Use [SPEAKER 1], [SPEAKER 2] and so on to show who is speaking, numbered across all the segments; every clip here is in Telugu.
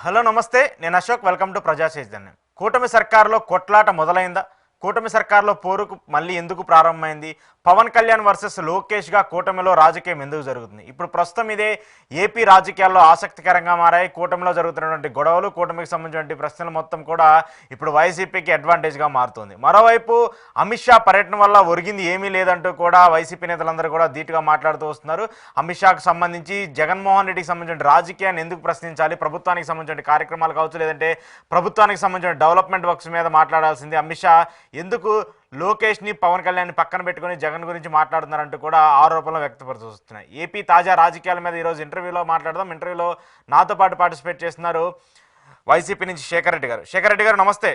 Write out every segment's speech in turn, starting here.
[SPEAKER 1] హలో నమస్తే, నేను అశోక్. Welcome to ప్రజాసేజ్దాన్ని. కూటమి సర్కారులో కొట్లాట మొదలైందా? కూటమి సర్కారులో పోరుకు మళ్ళీ ఎందుకు ప్రారంభమైంది? పవన్ కళ్యాణ్ వర్సెస్ లోకేష్గా కూటమిలో రాజకీయం ఎందుకు జరుగుతుంది? ఇప్పుడు ప్రస్తుతం ఇదే ఏపీ రాజకీయాల్లో ఆసక్తికరంగా మారాయి. కూటమిలో జరుగుతున్నటువంటి గొడవలు, కూటమికి సంబంధించిన ప్రశ్నలు మొత్తం కూడా ఇప్పుడు వైసీపీకి అడ్వాంటేజ్గా మారుతుంది. మరోవైపు అమిత్ షా పర్యటన వల్ల ఒరిగింది ఏమీ లేదంటూ కూడా వైసీపీ నేతలందరూ కూడా ధీటుగా మాట్లాడుతూ వస్తున్నారు. అమిత్ షాకు సంబంధించి జగన్మోహన్ రెడ్డికి సంబంధించిన రాజకీయాన్ని ఎందుకు ప్రశ్నించాలి, ప్రభుత్వానికి సంబంధించిన కార్యక్రమాలు కావచ్చు, లేదంటే ప్రభుత్వానికి సంబంధించిన డెవలప్మెంట్ వర్క్స్ మీద మాట్లాడాల్సింది అమిత్ షా ఎందుకు లోకేష్ని పవన్ కళ్యాణ్ని పక్కన పెట్టుకుని జగన్ గురించి మాట్లాడుతున్నారంటూ కూడా ఆరోపణలు వ్యక్తపరుస్తున్నాయి. ఏపీ తాజా రాజకీయాల మీద ఈరోజు ఇంటర్వ్యూలో మాట్లాడదాం. ఇంటర్వ్యూలో నాతో పాటు పార్టిసిపేట్ చేస్తున్నారు వైసీపీ నుంచి శేఖర్ రెడ్డి గారు. శేఖర్ రెడ్డి గారు నమస్తే.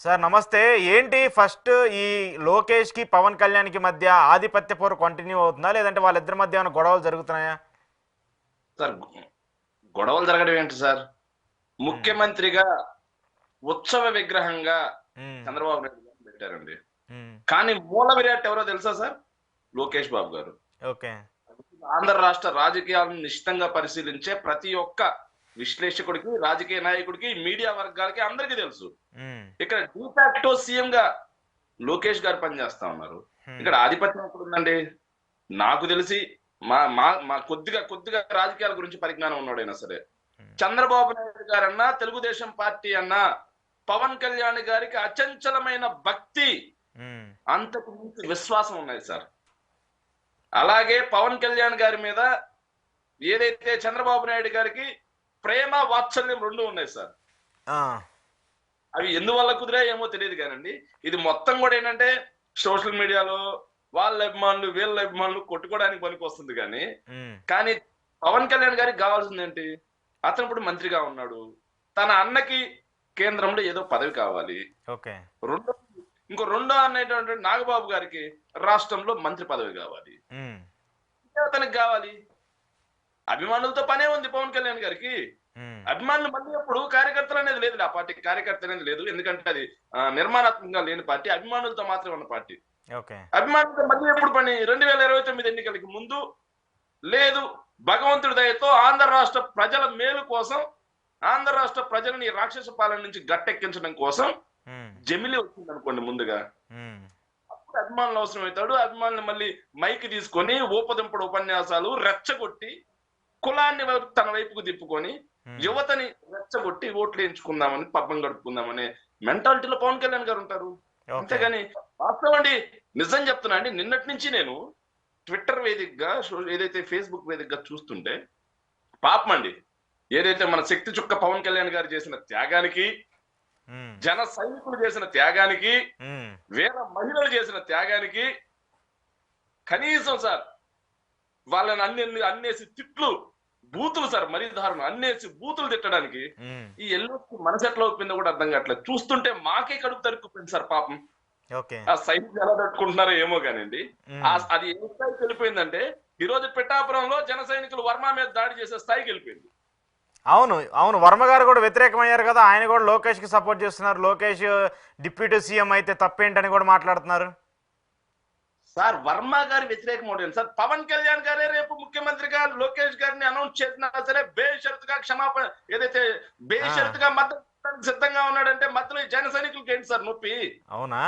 [SPEAKER 1] సార్ నమస్తే. ఏంటి ఫస్ట్ ఈ లోకేష్కి పవన్ కళ్యాణ్కి మధ్య ఆధిపత్య పోరు కంటిన్యూ అవుతుందా, లేదంటే వాళ్ళిద్దరి మధ్య ఏమైనా గొడవలు జరుగుతున్నాయా?
[SPEAKER 2] సార్, గొడవలు జరగడం ఏంటి సార్? ముఖ్యమంత్రిగా ఉత్సవ విగ్రహంగా చంద్రబాబు నాయుడు గారు పెట్టారండి. కానీ మూల విరాట్ ఎవరో తెలుసా సార్? లోకేష్ బాబు గారు.
[SPEAKER 1] ఓకే.
[SPEAKER 2] ఆంధ్ర రాష్ట్ర రాజకీయాలను నిశ్చితంగా పరిశీలించే ప్రతి ఒక్క విశ్లేషకుడికి, రాజకీయ నాయకుడికి, మీడియా వర్గాలకి అందరికీ తెలుసు. ఇక్కడ డిఫాక్టో సీఎం గా లోకేష్ గారు పనిచేస్తా ఉన్నారు. ఇక్కడ ఆధిపత్యం ఎక్కడ ఉందండి? నాకు తెలిసి మా మా మా కొద్దిగా రాజకీయాల గురించి పరిజ్ఞానం ఉన్నాడైనా సరే, చంద్రబాబు నాయుడు గారన్నా, తెలుగుదేశం పార్టీ అన్నా పవన్ కళ్యాణ్ గారికి అచంచలమైన భక్తి, అంతకు మించి విశ్వాసం ఉన్నాయి సార్. అలాగే పవన్ కళ్యాణ్ గారి మీద ఏదైతే చంద్రబాబు నాయుడు గారికి ప్రేమ, వాత్సల్యం రెండు ఉన్నాయి సార్. అవి ఎందువల్ల కుదిరా ఏమో తెలియదు కానండి, ఇది మొత్తం కూడా ఏంటంటే సోషల్ మీడియాలో వాళ్ళ అభిమానులు వీళ్ళ అభిమానులు కొట్టుకోవడానికి పనికి వస్తుంది. కానీ పవన్ కళ్యాణ్ గారికి కావాల్సింది ఏంటి? అతను ఇప్పుడు మంత్రిగా ఉన్నాడు, తన అన్నకి కేంద్రంలో ఏదో పదవి కావాలి. రెండో అన్నటువంటి నాగబాబు గారికి రాష్ట్రంలో మంత్రి పదవి కావాలి. అతనికి కావాలి. అభిమానులతో పనే ఉంది పవన్ కళ్యాణ్ గారికి. అభిమానులు మళ్ళీ ఎప్పుడు కార్యకర్తలు అనేది లేదు, ఆ పార్టీకి కార్యకర్త అనేది లేదు. ఎందుకంటే అది నిర్మాణాత్మకంగా లేని పార్టీ, అభిమానులతో మాత్రమే ఉన్న పార్టీ. అభిమానులతో మళ్ళీ ఎప్పుడు పని? 2029 ఎన్నికలకి ముందు లేదు. భగవంతుడి దయతో ఆంధ్ర రాష్ట్ర ప్రజల మేలు కోసం, ఆంధ్ర రాష్ట్ర ప్రజలని రాక్షస పాలన నుంచి గట్టెక్కించడం కోసం జమిలి వచ్చింది అనుకోండి ముందుగా, అప్పుడు అభిమానులు అవసరం అవుతాడు. అభిమానులు మళ్ళీ మైకి తీసుకొని ఊపదింపుడు ఉపన్యాసాలు రెచ్చగొట్టి, కులాన్ని తన వైపుకు తిప్పుకొని యువతని రెచ్చగొట్టి ఓట్లు వేయించుకుందామని, పబ్బం గడుపుకుందామనే మెంటాలిటీలో పవన్ కళ్యాణ్ గారు ఉంటారు. అంతేగాని వాస్తవం అండి, నిజం చెప్తున్నా అండి, నిన్నటి నుంచి నేను ట్విట్టర్ వేదికగా, ఏదైతే ఫేస్బుక్ వేదికగా చూస్తుంటే పాపం అండి, ఏదైతే మన శక్తి చుక్క పవన్ కళ్యాణ్ గారు చేసిన త్యాగానికి, జన సైనికులు చేసిన త్యాగానికి, వేల మహిళలు చేసిన త్యాగానికి కనీసం సార్ వాళ్ళని అన్నేసి తిట్లు, బూతులు సార్, మరీ దారుణం, అన్నేసి బూతులు తిట్టడానికి ఈ ఎల్లోకి మనసు ఎట్లా ఒప్పిందో కూడా అర్థం కావట్లేదు. చూస్తుంటే మాకే కడుపు తరుక్కుపోయింది సార్ పాపం. ఆ సైనికులు ఎలా తట్టుకుంటున్నారో ఏమో కానివ్వండి, అది ఏ స్థాయికి వెళ్ళిపోయిందంటే ఈ రోజు పిఠాపురంలో జన సైనికులు వర్మ మీద దాడి చేసే స్థాయికి వెళ్ళిపోయింది.
[SPEAKER 1] అవును వర్మ గారు కూడా వ్యతిరేకమయ్యారు కదా, ఆయన కూడా లోకేష్ కి సపోర్ట్ చేస్తున్నారు. లోకేష్ డిప్యూటీ సీఎం అయితే తప్పేంటని కూడా మాట్లాడుతున్నారు.
[SPEAKER 2] సార్ వర్మ గారి వ్యతిరేకం అవుతుంది సార్. పవన్ కళ్యాణ్ గారే రేపు ముఖ్యమంత్రిగా లోకేష్ గారిని అనౌన్స్ చేసినా సరే బేషరతుగా క్షమాపణ, ఏదైతే బేషరతుగా మద్దతు సిద్ధంగా ఉన్నాడంటే మధ్యలో జన సైనికులకి ఏంటి సార్ నొప్పి?
[SPEAKER 1] అవునా?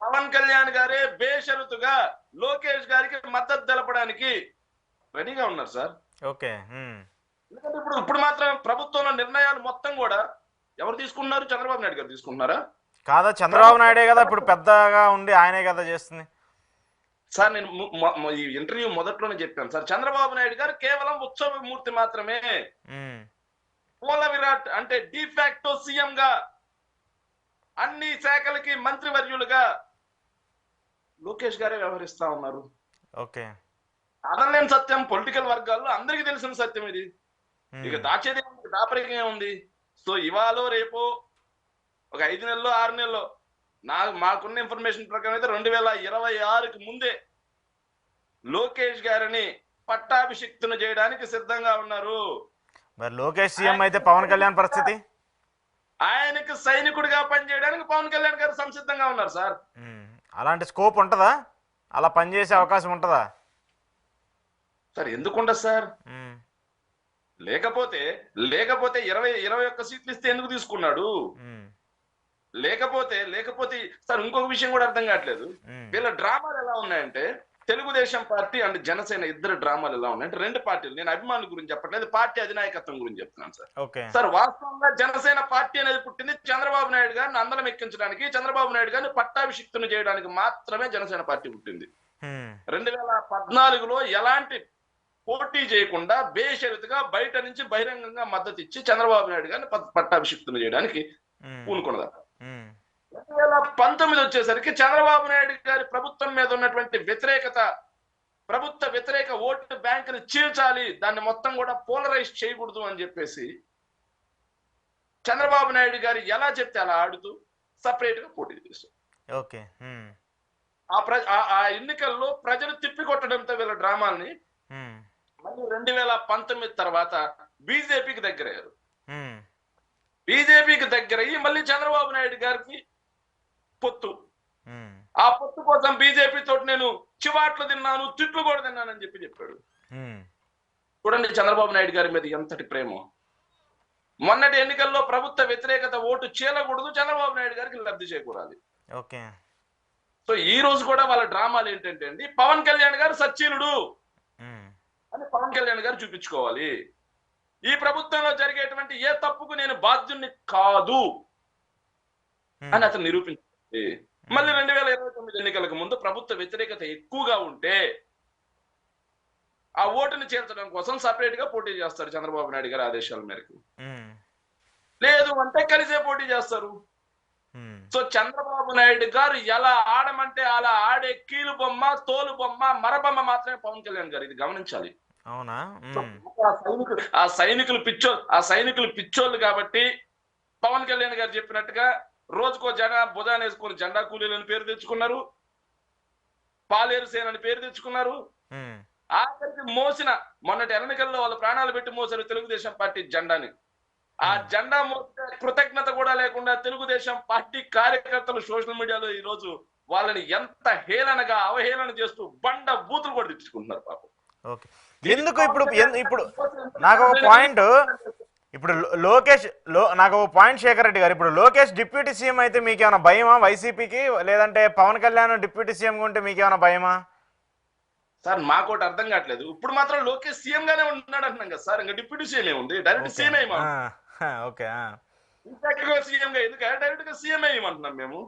[SPEAKER 2] పవన్ కళ్యాణ్ గారే బేషరతుగా లోకేష్ గారికి మద్దతు తెలపడానికి రెడీగా ఉన్నారు సార్.
[SPEAKER 1] ఓకే.
[SPEAKER 2] ఎందుకంటే ఇప్పుడు మాత్రం ప్రభుత్వంలో నిర్ణయాలు మొత్తం కూడా ఎవరు తీసుకుంటున్నారు? చంద్రబాబు నాయుడు గారు తీసుకుంటున్నారా?
[SPEAKER 1] కాదా, చంద్రబాబు నాయుడే కదా ఇప్పుడు పెద్దగా ఉండి ఆయనే కదా చేస్తుంది.
[SPEAKER 2] సార్ నేను ఈ ఇంటర్వ్యూ మొదట్లోనే చెప్పాను సార్, చంద్రబాబు నాయుడు గారు కేవలం ఉత్సవ మూర్తి మాత్రమే. మూల విరాట్ అంటే డిఫాక్టో సీఎం గా, అన్ని శాఖలకి మంత్రివర్యులుగా లోకేష్ గారే వ్యవహరిస్తా ఉన్నారు.
[SPEAKER 1] ఓకే.
[SPEAKER 2] అదనలేని సత్యం, పొలిటికల్ వర్గాల్లో అందరికీ తెలిసిన సత్యం ఇది. ఇక దాచేది దాపరికం ఉంది. సో ఇవాళ రేపు ఒక 5 నెలల్లో 6 నెలల్లో మాకున్న ఇన్ఫర్మేషన్ ప్రకారం అయితే 2026కి ముందే లోకేష్ గారిని పట్టాభిషిక్తును చేయడానికి సిద్ధంగా ఉన్నారు.
[SPEAKER 1] మరి లోకేష్ సీఎం అయితే పవన్ కళ్యాణ్ పరిస్థితి?
[SPEAKER 2] ఆయనకి సైనికుడిగా పనిచేయడానికి పవన్ కళ్యాణ్ గారు సంసిద్ధంగా ఉన్నారు సార్.
[SPEAKER 1] అలాంటి స్కోప్ ఉంటుందా? అలా పనిచేసే అవకాశం ఉంటుందా
[SPEAKER 2] సార్? ఎందుకుండదు సార్? లేకపోతే లేకపోతే 21 సీట్లు ఇస్తే ఎందుకు తీసుకున్నాడు?
[SPEAKER 1] ఉమ్,
[SPEAKER 2] లేకపోతే సార్ ఇంకొక విషయం కూడా అర్థం కావట్లేదు.
[SPEAKER 1] ఉమ్,
[SPEAKER 2] వీళ్ళ డ్రామాలు ఎలా ఉన్నాయంటే, తెలుగుదేశం పార్టీ అండ్ జనసేన ఇద్దరు డ్రామాలు ఎలా ఉన్నాయంటే, రెండు పార్టీలు, నేను అభిమానుల గురించి చెప్పట్లేదు, పార్టీ అధినాయకత్వం గురించి చెప్తున్నాను సార్.
[SPEAKER 1] ఓకే.
[SPEAKER 2] సార్ వాస్తవంగా జనసేన పార్టీ అనేది పుట్టింది చంద్రబాబు నాయుడు గారిని అందరం ఎక్కించడానికి, చంద్రబాబు నాయుడు గారిని పట్టాభిషిక్తుని చేయడానికి మాత్రమే జనసేన పార్టీ పుట్టింది.
[SPEAKER 1] ఉమ్,
[SPEAKER 2] 2014లో ఎలాంటి పోటీ చేయకుండా బేషరతుగా బయట నుంచి బహిరంగంగా మద్దతు ఇచ్చి చంద్రబాబు నాయుడు గారిని పట్టాభిషిక్తుని చేయడానికి
[SPEAKER 1] ఉమ్,
[SPEAKER 2] పూనుకున్నదా.
[SPEAKER 1] ఉమ్,
[SPEAKER 2] 2019 వచ్చేసరికి చంద్రబాబు నాయుడు గారి ప్రభుత్వం మీద ఉన్నటువంటి ప్రభుత్వ వ్యతిరేక ఓటు బ్యాంకుని చీల్చాలి, దాన్ని మొత్తం కూడా పోలరైజ్ చేయకూడదు అని చెప్పేసి చంద్రబాబు నాయుడు గారు ఎలా చెప్తే అలా ఆడుతూ సపరేట్ గా పోటీ చేస్తారు.
[SPEAKER 1] ఓకే. ఉమ్,
[SPEAKER 2] ఆ ఎన్నికల్లో ప్రజలు తిప్పికొట్టడంతో వీళ్ళ డ్రామాల్ని
[SPEAKER 1] ఉమ్,
[SPEAKER 2] మళ్ళీ 2019 తర్వాత బీజేపీకి దగ్గరయ్యారు.
[SPEAKER 1] ఉమ్,
[SPEAKER 2] బీజేపీకి దగ్గరయ్యి మళ్ళీ చంద్రబాబు నాయుడు గారికి పొత్తు.
[SPEAKER 1] ఉమ్,
[SPEAKER 2] ఆ పొత్తు కోసం బీజేపీ తోటి నేను చివాట్లు తిన్నాను, తిట్లు కూడా తిన్నానని చెప్పాడు.
[SPEAKER 1] ఉమ్,
[SPEAKER 2] చూడండి చంద్రబాబు నాయుడు గారి మీద ఎంతటి ప్రేమ. మొన్నటి ఎన్నికల్లో ప్రభుత్వ వ్యతిరేకత ఓటు చీలకూడదు, చంద్రబాబు నాయుడు గారికి లబ్ధి చేకూరాలి.
[SPEAKER 1] ఓకే.
[SPEAKER 2] సో ఈ రోజు కూడా వాళ్ళ డ్రామాలు ఏంటంటే అండి, పవన్ కళ్యాణ్ గారు సచ్చీలుడు
[SPEAKER 1] ఉమ్,
[SPEAKER 2] అని పవన్ కళ్యాణ్ గారు చూపించుకోవాలి. ఈ ప్రభుత్వంలో జరిగేటువంటి ఏ తప్పుకు నేను బాధ్యుణ్ణి కాదు అని అతను నిరూపించాలి. మళ్ళీ 2029 ఎన్నికలకు ముందు ప్రభుత్వ వ్యతిరేకత ఎక్కువగా ఉంటే ఆ ఓటుని చేర్చడం కోసం సపరేట్ గా పోటీ చేస్తారు చంద్రబాబు నాయుడు గారి ఆదేశాల మేరకు. లేదు అంటే కలిసే పోటీ చేస్తారు. సో చంద్రబాబు నాయుడు గారు ఎలా ఆడమంటే అలా ఆడే కీలు బొమ్మ, తోలు బొమ్మ, మరబొమ్మ మాత్రమే పవన్ కళ్యాణ్ గారు, ఇది గమనించాలి.
[SPEAKER 1] అవునా?
[SPEAKER 2] ఆ సైనికులు పిచ్చోళ్ళు కాబట్టి పవన్ కళ్యాణ్ గారు చెప్పినట్టుగా రోజుకో బుధాన్ని వేసుకొని జెండా కూలీలని పేరు తెచ్చుకున్నారు, పాలేరు సేన అని పేరు తెచ్చుకున్నారు. ఆఖరికి మొన్నటి ఎన్నికల్లో వాళ్ళు ప్రాణాలు పెట్టి మోసారు తెలుగుదేశం పార్టీ జెండాని. ఆ జెండా మోసే కృతజ్ఞత కూడా లేకుండా తెలుగుదేశం పార్టీ కార్యకర్తలు సోషల్ మీడియాలో ఈ రోజు వాళ్ళని ఎంత హేళనగా అవహేళన చేస్తూ బండ బూతులు కూడా తెచ్చుకుంటున్నారు పాపం.
[SPEAKER 1] ఓకే. ఎందుకు ఇప్పుడు నాకు ఒక పాయింట్, ఇప్పుడు నాకు ఒక పాయింట్ శేఖర్ రెడ్డి గారు, ఇప్పుడు లోకేష్ డిప్యూటీ సీఎం అయితే మీకేమైనా భయమా వైసీపీకి, లేదంటే పవన్ కళ్యాణ్ డిప్యూటీ సీఎం ఉంటే మీకేమైనా భయమా?
[SPEAKER 2] సార్ మాకోటి అర్థం కావట్లేదు, ఇప్పుడు మాత్రం లోకేష్ సీఎం గానే ఉంటున్నాడు అంటున్నాం కదా సార్, ఇంకా డిప్యూటీ సీఎం ఏముంది, డైరెక్ట్ సీఎం సీఎం గా ఎందుకు డైరెక్ట్ గా సీఎం ఏమంటున్నాం మేము.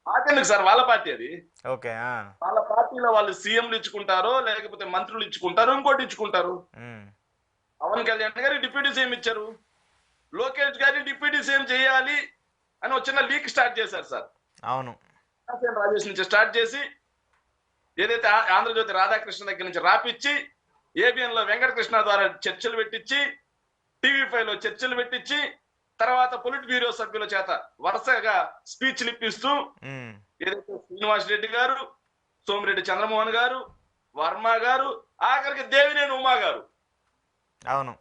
[SPEAKER 2] మాకెందుకు సార్, వాళ్ళ పార్టీ అది.
[SPEAKER 1] ఓకే.
[SPEAKER 2] వాళ్ళ పార్టీలో వాళ్ళు సీఎంలు ఇచ్చుకుంటారో లేకపోతే మంత్రులు ఇచ్చుకుంటారు, ఇంకోటి ఇచ్చుకుంటారు. పవన్ కళ్యాణ్ గారికి డిప్యూటీ సీఎం ఇచ్చారు, లోకేష్ గారిని డిప్యూటీ సీఎం చేయాలి అని ఒక చిన్న లీక్ స్టార్ట్ చేశారు సార్.
[SPEAKER 1] అవును,
[SPEAKER 2] రాజేష్ నుంచి స్టార్ట్ చేసి ఏదైతే ఆంధ్రజ్యోతి రాధాకృష్ణ దగ్గర నుంచి రాపిచ్చి, ఏబిఎన్ లో వెంకటకృష్ణ ద్వారా చర్చలు పెట్టించి, టీవీ5 లో చర్చలు పెట్టించి, తర్వాత పొలిట్ బ్యూరో సభ్యుల చేత వరుసగా స్పీచ్లు ఇప్పిస్తూ ఏదైతే శ్రీనివాస్ రెడ్డి గారు, సోమిరెడ్డి చంద్రమోహన్ గారు, వర్మ గారు, ఆఖరికి దేవినేని ఉమా గారు,
[SPEAKER 1] అవును,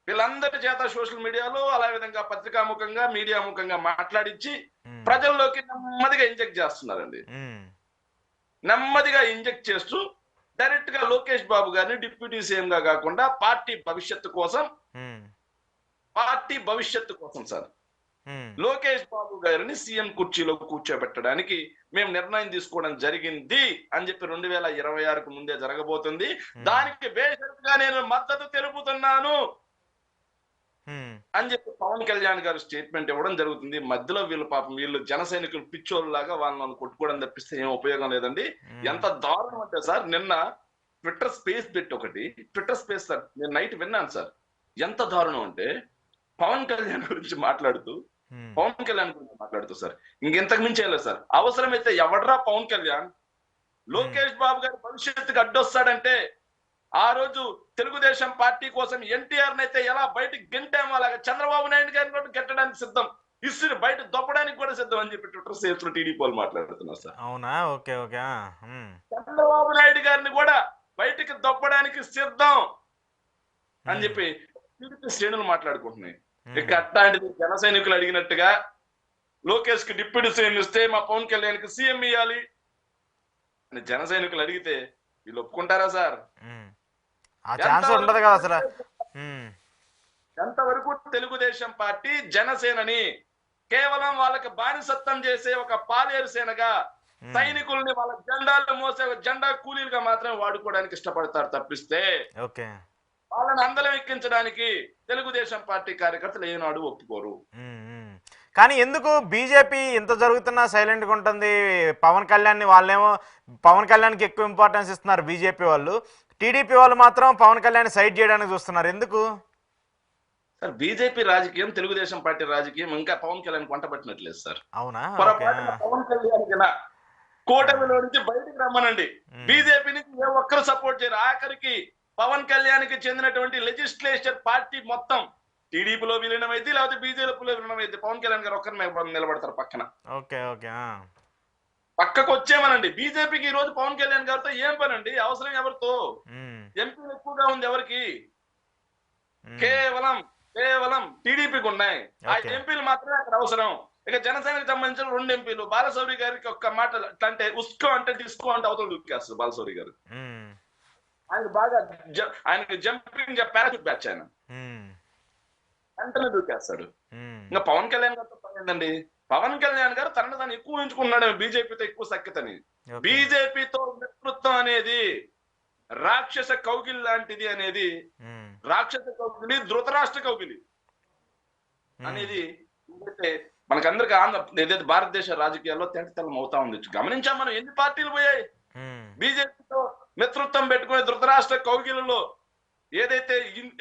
[SPEAKER 2] వీళ్ళందరి చేత సోషల్ మీడియాలో అలా విధంగా పత్రికాముఖంగా మీడియా ముఖంగా మాట్లాడించి ప్రజల్లోకి నెమ్మదిగా ఇంజెక్ట్ చేస్తున్నారండి. నెమ్మదిగా ఇంజెక్ట్ చేస్తూ డైరెక్ట్ గా లోకేష్ బాబు గారిని డిప్యూటీ సీఎం గా కాకుండా పార్టీ భవిష్యత్తు కోసం సార్ లోకేష్ బాబు గారిని సీఎం కుర్చీలో కూర్చోబెట్టడానికి మేము నిర్ణయం తీసుకోవడం జరిగింది అని చెప్పి 2026కు ముందే జరగబోతుంది. దానికి బేషరతుగా నేను మద్దతు తెలుపుతున్నాను అని చెప్పి పవన్ కళ్యాణ్ గారు స్టేట్మెంట్ ఇవ్వడం జరుగుతుంది. మధ్యలో వీళ్ళు జన సైనికులు పిచ్చోళ్ళలాగా వాళ్ళని కొట్టుకోవడం తప్పిస్తే ఏం ఉపయోగం లేదండి. ఎంత దారుణం అంటే సార్, నిన్న ట్విట్టర్ స్పేస్ పెట్టి ట్విట్టర్ స్పేస్ సార్ నేను నైట్ విన్నాను సార్. ఎంత దారుణం అంటే పవన్ కళ్యాణ్ గురించి మాట్లాడుతూ సార్ ఇంకెంతకు మించి వెళ్ళలేదు సార్. అవసరమైతే ఎవడ్రా పవన్ కళ్యాణ్ లోకేష్ బాబు గారి భవిష్యత్తుకి అడ్డొస్తాడంటే ఆ రోజు తెలుగుదేశం పార్టీ కోసం ఎన్టీఆర్ నైతే ఎలా బయటకు గెంటామో అలాగా చంద్రబాబు నాయుడు గారిని కూడా గెట్టడానికి సిద్ధం, ఇసురు బయట దొప్పడానికి కూడా సిద్ధం అని చెప్పి ట్విట్టర్ స్పేస్ లో టీడీపీ వాళ్ళు మాట్లాడుతున్నారు సార్.
[SPEAKER 1] అవునా? ఓకే. ఓకే.
[SPEAKER 2] చంద్రబాబు నాయుడు గారిని కూడా బయటికి దొప్పడానికి సిద్ధం అని చెప్పి టీడీపీ శ్రేణులు మాట్లాడుకుంటున్నాయి. ఇక అట్లాంటిది జన సైనికులు అడిగినట్టుగా లోకేష్ కి డిప్యూటీ సీఎం ఇస్తే మా పవన్ కళ్యాణ్ కి సీఎం ఇవ్వాలి అని జన సైనికులు అడిగితే వీళ్ళు ఒప్పుకుంటారా సార్?
[SPEAKER 1] ఆ ఛాన్స్ ఉండదు కదా అసలు. ఉమ్,
[SPEAKER 2] ఎంతవరకు తెలుగుదేశం పార్టీ జనసేనని కేవలం వాళ్ళకి బానిసత్వం చేసే ఒక పాలేరు సేనగా, సైనికుల్ని వాళ్ళ జెండాలు మోసే జెండా కూలీలుగా మాత్రమే వాడుకోవడానికి ఇష్టపడతారు తప్పిస్తే
[SPEAKER 1] ఓకే.
[SPEAKER 2] వాళ్ళని అందలం ఎక్కించడానికి తెలుగుదేశం పార్టీ కార్యకర్తలు ఏనాడు ఒప్పుకోరు.
[SPEAKER 1] ఉమ్, ఉమ్. కానీ ఎందుకు బీజేపీ ఇంత జరుగుతున్నా సైలెంట్గా ఉంటుంది? పవన్ కళ్యాణ్ని వాళ్ళేమో పవన్ కళ్యాణ్కి ఎక్కువ ఇంపార్టెన్స్ ఇస్తున్నారు బీజేపీ వాళ్ళు, టీడీపీ వాళ్ళు మాత్రం పవన్ కళ్యాణ్ సైడ్ చేయడానికి చూస్తున్నారు, ఎందుకు?
[SPEAKER 2] సార్ బీజేపీ రాజకీయం తెలుగుదేశం పార్టీ రాజకీయం ఇంకా పవన్ కళ్యాణ్ కొంట పట్టినట్లేదు సార్.
[SPEAKER 1] అవునా? ఓకే.
[SPEAKER 2] పొరపాటున పవన్ కళ్యాణ్ కూటమిలో నుంచి బయటకు రమ్మనండి, బీజేపీ నుంచి ఏ ఒక్కరు సపోర్ట్ చేయరు. ఆఖరికి పవన్ కళ్యాణ్ కి చెందినటువంటి లెజిస్లేచర్ పార్టీ మొత్తం టీడీపీలో విలీనమైంది, లేకపోతే బీజేపీలో విలీనమైంది. పవన్ కళ్యాణ్ గారు ఒక్కరిని నిలబడతారు పక్కన.
[SPEAKER 1] ఓకే. ఓకే.
[SPEAKER 2] పక్కకు వచ్చేమనండి. బీజేపీకి ఈ రోజు పవన్ కళ్యాణ్ గారితో ఏం పనండి? అవసరం ఎవరితో? ఎంపీలు ఎక్కువగా ఉంది ఎవరికి? కేవలం కేవలం టీడీపీకి ఉన్నాయి. ఆ ఎంపీలు మాత్రమే అక్కడ అవసరం. ఇక జనసేనకి సంబంధించిన 2 ఎంపీలు. బాలశౌరి గారికి ఒక్క మాట అంటే ఉస్కో అంటే డిస్కో అంటే అవతల దూకేస్తారు బాలశౌరి గారు. ఆయన బాగా ఆయనకి జంపింగ్ పారాషూట్ బ్యాచ్, ఆయన వెంటనే దూకేస్తాడు. ఇంకా పవన్ కళ్యాణ్ గారితో పని ఏంటండి? పవన్ కళ్యాణ్ గారు తనను తాను ఎక్కువ ఉంచుకున్నాడు బీజేపీతో ఎక్కువ సఖ్యతని. బీజేపీతో మిత్రత్వం అనేది రాక్షస కౌగిలి లాంటిది అనేది, రాక్షస కౌగిలి ధృతరాష్ట్ర కౌగిలి అనేది మనకందరికి ఏదైతే భారతదేశ రాజకీయాల్లో తేటతెల్లం అవుతా ఉంది. గమనించాం మనం, ఎన్ని పార్టీలు పోయాయి బీజేపీతో మిత్రత్వం పెట్టుకునే ధృతరాష్ట్ర కౌగిలిలో. ఏదైతే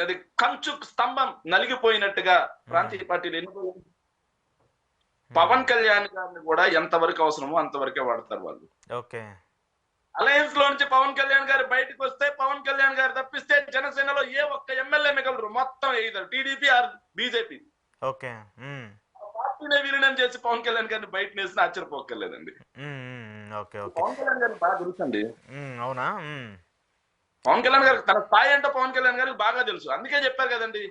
[SPEAKER 2] అది కంచు స్తంభం నలిగిపోయినట్టుగా ప్రాంతీయ పార్టీలు ఎన్నిపోయాయి. పవన్ కళ్యాణ్ గారిని కూడా ఎంతవరకు అవసరమో అంతవరకే వాడతారు వాళ్ళు.
[SPEAKER 1] ఓకే.
[SPEAKER 2] అలయన్స్ లో నుంచి పవన్ కళ్యాణ్ గారు బయటకు వస్తే, పవన్ కళ్యాణ్ గారు తప్పిస్తే జనసేనలో ఏ ఒక్క ఎమ్మెల్యే మిగలరు. మొత్తం ఏదో టీడీపీ ఆర్ బీజేపీ.
[SPEAKER 1] ఓకే.
[SPEAKER 2] పార్టీనే విలీనం చేసి పవన్ కళ్యాణ్ గారిని బయట వేసిన ఆశ్చర్యపోక్కర్లేదండి.
[SPEAKER 1] ఓకే. ఓకే.
[SPEAKER 2] పవన్ కళ్యాణ్ గారికి బాగా తెలుసండి.
[SPEAKER 1] అవునా?
[SPEAKER 2] పవన్ కళ్యాణ్ గారికి తన స్థాయి అంటే పవన్ కళ్యాణ్ గారికి బాగా తెలుసు. అందుకే చెప్పారు కదండి,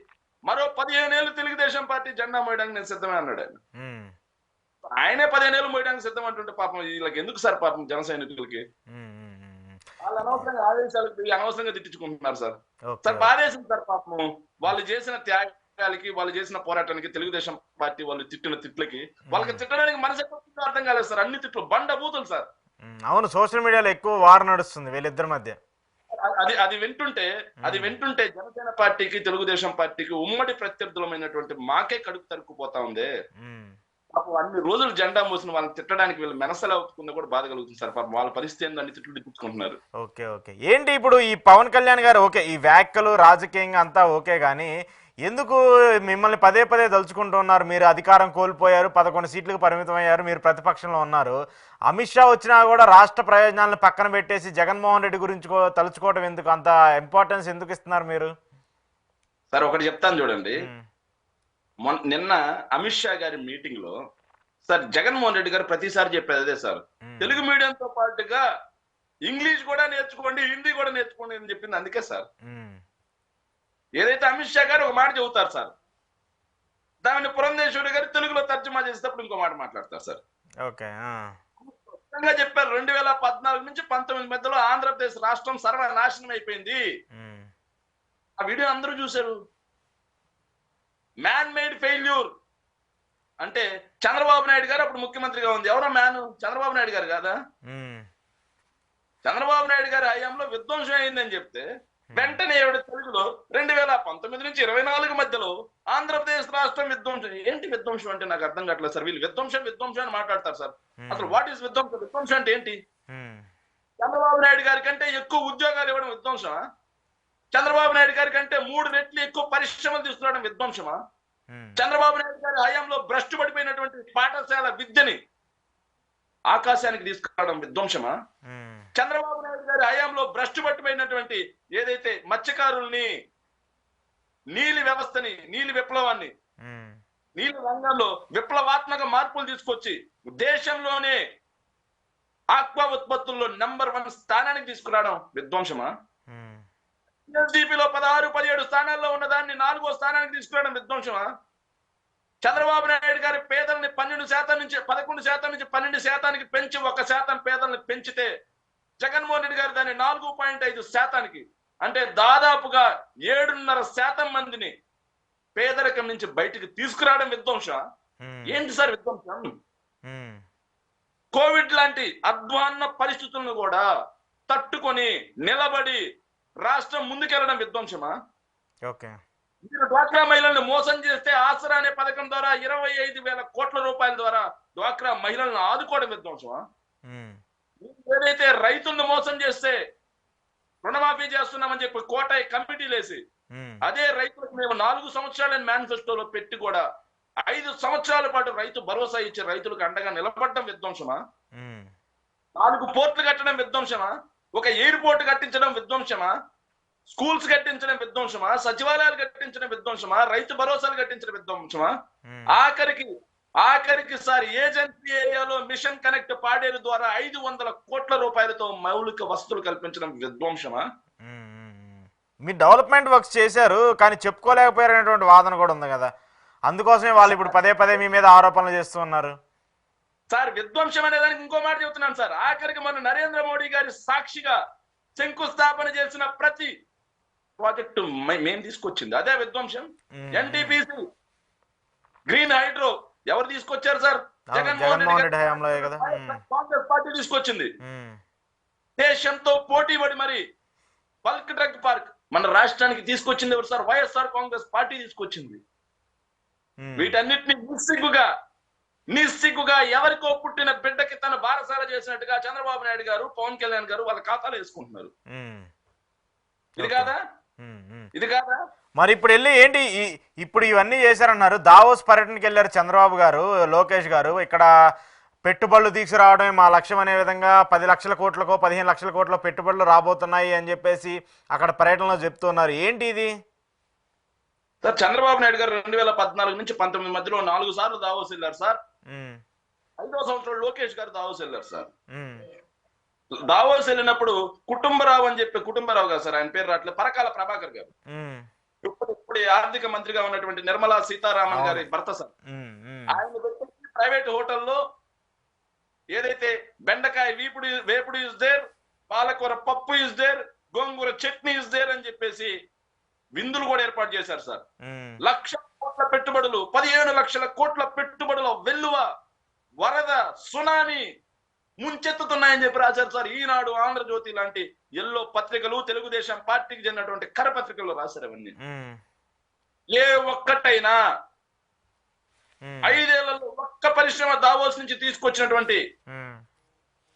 [SPEAKER 2] మరో 15 ఏళ్ళు తెలుగుదేశం పార్టీ జెండా మోయడానికి నేను సిద్ధమే అన్నాడు ఆయన. ఆయనే 15 ఏళ్ళు మోయడానికి సిద్ధం అంటుంటే పాపం వీళ్ళకి ఎందుకు సార్? పాపం జన సైనికులకి వాళ్ళు అనవసరంగా ఆదేశాలకు అనవసరంగా తిట్టించుకుంటున్నారు సార్. సార్ బాధేసింది సార్ పాపం. వాళ్ళు చేసిన త్యాగాలకి, వాళ్ళు చేసిన పోరాటానికి తెలుగుదేశం పార్టీ వాళ్ళు తిట్టిన తిట్లకి వాళ్ళకి తిట్టడానికి మనసు ఎక్కడ అర్థం కాలేదు సార్. అన్ని తిట్లు బండ బూతులు సార్.
[SPEAKER 1] అవును, సోషల్ మీడియాలో ఎక్కువ వార్ నడుస్తుంది వీళ్ళిద్దరి మధ్య.
[SPEAKER 2] అది వింటుంటే జనసేన పార్టీకి తెలుగుదేశం పార్టీకి ఉమ్మడి ప్రత్యర్థులమైనటువంటి మాకే కడుపు తరుక్కుపోతా ఉంది. పాపం అన్ని రోజులు జెండా మోసిన వాళ్ళని తిట్టడానికి వీళ్ళు మెనసలు అవుతున్నా కూడా బాధ కలుగుతుంది సార్. పాపం వాళ్ళ పరిస్థితి ఏందో అన్ని తిట్లు తిట్టుకుంటున్నారు.
[SPEAKER 1] ఓకే. ఓకే. ఏంటి ఇప్పుడు ఈ పవన్ కళ్యాణ్ గారు ఓకే, ఈ వ్యాఖ్యలు రాజకీయంగా అంతా ఓకే, కానీ ఎందుకు మిమ్మల్ని పదే పదే తలుచుకుంటూ ఉన్నారు? మీరు అధికారం కోల్పోయారు, 11 సీట్లకు పరిమితం అయ్యారు, మీరు ప్రతిపక్షంలో ఉన్నారు. అమిత్ షా వచ్చినా కూడా రాష్ట్ర ప్రయోజనాలను పక్కన పెట్టేసి జగన్మోహన్ రెడ్డి గురించి తలుచుకోవడం ఎందుకు? అంత ఇంపార్టెన్స్ ఎందుకు ఇస్తున్నారు మీరు?
[SPEAKER 2] సార్ ఒకటి చెప్తాను చూడండి. నిన్న అమిత్ షా గారి మీటింగ్ లో సార్ జగన్మోహన్ రెడ్డి గారు ప్రతిసారి చెప్పేది అదే సార్, తెలుగు మీడియంతో పాటుగా ఇంగ్లీష్ కూడా నేర్చుకోండి, హిందీ కూడా నేర్చుకోండి అని చెప్పింది. అందుకే సార్ ఏదైతే అమిత్ షా గారు ఒక మాట చెబుతారు సార్, దాన్ని పురంధేశ్వరి గారు తెలుగులో తర్జుమా చేసేటప్పుడు ఇంకో మాట మాట్లాడతారు సార్.
[SPEAKER 1] ఓకే.
[SPEAKER 2] స్పష్టంగా చెప్పారు, 2014 నుంచి 19 మధ్యలో ఆంధ్రప్రదేశ్ రాష్ట్రం సర్వనాశనం అయిపోయింది. ఆ వీడియో అందరూ చూశారు. మ్యాన్ మేడ్ ఫెయిల్యూర్ అంటే చంద్రబాబు నాయుడు గారు అప్పుడు ముఖ్యమంత్రిగా ఉంది. ఎవరో మ్యాన్? చంద్రబాబు నాయుడు గారు కాదా? చంద్రబాబు నాయుడు గారి హయాంలో విధ్వంసం అయిందని చెప్తే వెంటనే తెలుగులో 2019 నుంచి 24 మధ్యలో ఆంధ్రప్రదేశ్ రాష్ట్రం విధ్వంసం. ఏంటి విధ్వంసం అంటే నాకు అర్థం కావట్లేదు సార్. వీళ్ళు విధ్వంసం అని మాట్లాడతారు సార్. అసలు వాట్ ఈస్ విధ్వంసం? విధ్వంసం అంటే ఏంటి? చంద్రబాబు నాయుడు గారి కంటే ఎక్కువ ఉద్యోగాలు ఇవ్వడం విధ్వంసమా? చంద్రబాబు నాయుడు గారి కంటే 3 రెట్లు ఎక్కువ పరిశ్రమలు తీసుకురావడం విధ్వంసమా? చంద్రబాబు నాయుడు గారి హయాంలో భ్రష్టు పడిపోయినటువంటి పాఠశాల విద్యని ఆకాశానికి తీసుకురావడం విధ్వంసమా? చంద్రబాబు నాయుడు గారి హయాంలో భ్రష్టు పట్టిపోయినటువంటి ఏదైతే మత్స్యకారుల్ని, నీలి వ్యవస్థని, నీలి విప్లవాన్ని, నీలి రంగంలో విప్లవాత్మక మార్పులు తీసుకొచ్చి దేశంలోనే ఆక్వా ఉత్పత్తుల్లో నంబర్ 1 స్థానానికి తీసుకురావడం విధ్వంసమా? ఎస్డిపిలో 16-17 స్థానాల్లో ఉన్న దాన్ని 4వ స్థానానికి తీసుకురావడం విధ్వంసమా? చంద్రబాబు నాయుడు గారి పేదల్ని 11% నుంచి 12% పెంచి 1% పేదల్ని పెంచితే జగన్మోహన్ రెడ్డి గారు దాన్ని 4.5%. అంటే దాదాపుగా 7.5% మందిని పేదరికం నుంచి బయటికి తీసుకురావడం విధ్వంసం. ఏంటి సార్ విధ్వంసం? కోవిడ్ లాంటి అధ్వాన్న పరిస్థితులను కూడా తట్టుకొని నిలబడి రాష్ట్రం ముందుకెళ్లడం విధ్వంసమా?
[SPEAKER 1] ఓకే.
[SPEAKER 2] మీరు డ్వాక్రా మహిళలను మోసం చేస్తే ఆసరా అనే పథకం ద్వారా 25,000 కోట్ల రూపాయల ద్వారా డ్వాక్రా మహిళలను ఆదుకోవడం విధ్వంసమా? ఏదైతే రైతులను మోసం చేస్తే రుణమాఫీ చేస్తున్నామని చెప్పి కోటాయి కమిటీలు వేసి అదే రైతులకు మేము 4 సంవత్సరాల మేనిఫెస్టోలో పెట్టి కూడా 5 సంవత్సరాల పాటు రైతు భరోసా ఇచ్చి రైతులకు అండగా నిలబడడం విధ్వంసమా? 4 పోర్టులు కట్టడం విధ్వంసమా? ఒక ఎయిర్పోర్ట్ కట్టించడం విధ్వంసమా? స్కూల్స్ కట్టించడం విధ్వంసమా? సచివాలయాలు కట్టించడం విధ్వంసమా? రైతు భరోసాలు కట్టించడం విధ్వంసమా? ఆఖరికి సార్ ఏజెన్సీ ఏరియాలో మిషన్ కనెక్ట్ పాడేరు ద్వారా 500 కోట్ల రూపాయలతో మౌలిక వసతులు కల్పించడం విధ్వంసమా?
[SPEAKER 1] మీరు డెవలప్మెంట్ వర్క్స్ చేశారు కానీ చెప్పుకోలేకపోయారనేటువంటి వాదన కూడా ఉంది కదా, అందుకోసమే వాళ్ళు ఇప్పుడు పదే పదే మీ మీద ఆరోపణలు చేస్తూ ఉన్నారు.
[SPEAKER 2] సార్ విధ్వంసం అనే దానికి ఇంకో మాట చెబుతున్నాను సార్. ఆఖరికి మన నరేంద్ర మోడీ గారి సాక్షిగా శంకుస్థాపన చేసిన ప్రతి ప్రాజెక్టు మేము తీసుకొచ్చింది అదే విధ్వంసం. ఎన్టీపీసీ, గ్రీన్ హైడ్రో ఎవరు తీసుకొచ్చారు సార్? జగన్మోహన్ రెడ్డి హయాంలో కదా కాంగ్రెస్ పార్టీ తీసుకొచ్చింది. దేశంతో పోటీ పడి మరి బల్క్ డ్రగ్ పార్క్ మన రాష్ట్రానికి తీసుకొచ్చింది ఎవరు సార్? వైఎస్ఆర్ కాంగ్రెస్ పార్టీ తీసుకొచ్చింది. వీటన్నిటిని నిస్సిగ్గుగా ఎవరికో పుట్టిన బిడ్డకి తన బారసాల చేసినట్టుగా చంద్రబాబు నాయుడు గారు, పవన్ కళ్యాణ్ గారు వాళ్ళ ఖాతాలు వేసుకుంటున్నారు. ఇది కాదా?
[SPEAKER 1] మరి ఇప్పుడు వెళ్ళి ఏంటి ఇప్పుడు ఇవన్నీ చేశారన్నారు, దావోస్ పర్యటనకి వెళ్ళారు చంద్రబాబు గారు, లోకేష్ గారు. ఇక్కడ పెట్టుబడులు తీసుకురావడమే మా లక్ష్యం అనే విధంగా 10 లక్షల కోట్లకో 15 లక్షల కోట్ల పెట్టుబడులు రాబోతున్నాయి అని చెప్పేసి అక్కడ పర్యటనలో చెప్తున్నారు. ఏంటి ఇది
[SPEAKER 2] సార్? చంద్రబాబు నాయుడు గారు 2014 నుంచి 19 మధ్యలో 4 సార్లు దావోస్ వెళ్ళారు సార్. 5వ సంవత్సరంలో లోకేష్ గారు దావోస్ వెళ్ళారు సార్. దావోస్ వెళ్ళినప్పుడు కుటుంబరావు అని చెప్పి, కుటుంబరావు గారు సార్, ఆయన పేరు రావట్లేదు, పరకాల ప్రభాకర్ గారు, ఇప్పుడు ఆర్థిక మంత్రిగా ఉన్నటువంటి నిర్మలా సీతారామన్ గారి భర్త సార్, ఆయన ప్రైవేట్ హోటల్లో ఏదైతే బెండకాయ వేపుడు ఇస్ దేర్, పాలకూర పప్పు ఇస్ దేర్, గోంగూర చట్నీ ఇస్ దేర్ అని చెప్పేసి విందులు కూడా ఏర్పాటు చేశారు సార్. 1,00,000 కోట్ల పెట్టుబడులు, 15 లక్షల కోట్ల పెట్టుబడుల వెల్లువ, వరద, సునామీ ముంచెత్తుతున్నాయని చెప్పి రాశారు సార్. ఈనాడు, ఆంధ్రజ్యోతి లాంటి ఎల్లో పత్రికలు, తెలుగుదేశం పార్టీకి చెందినటువంటి కరపత్రికల్లో రాశారు. అవన్నీ ఏ ఒక్కటైనా 5 ఏళ్లలో ఒక్క పరిశ్రమ దావోస్ నుంచి తీసుకొచ్చినటువంటి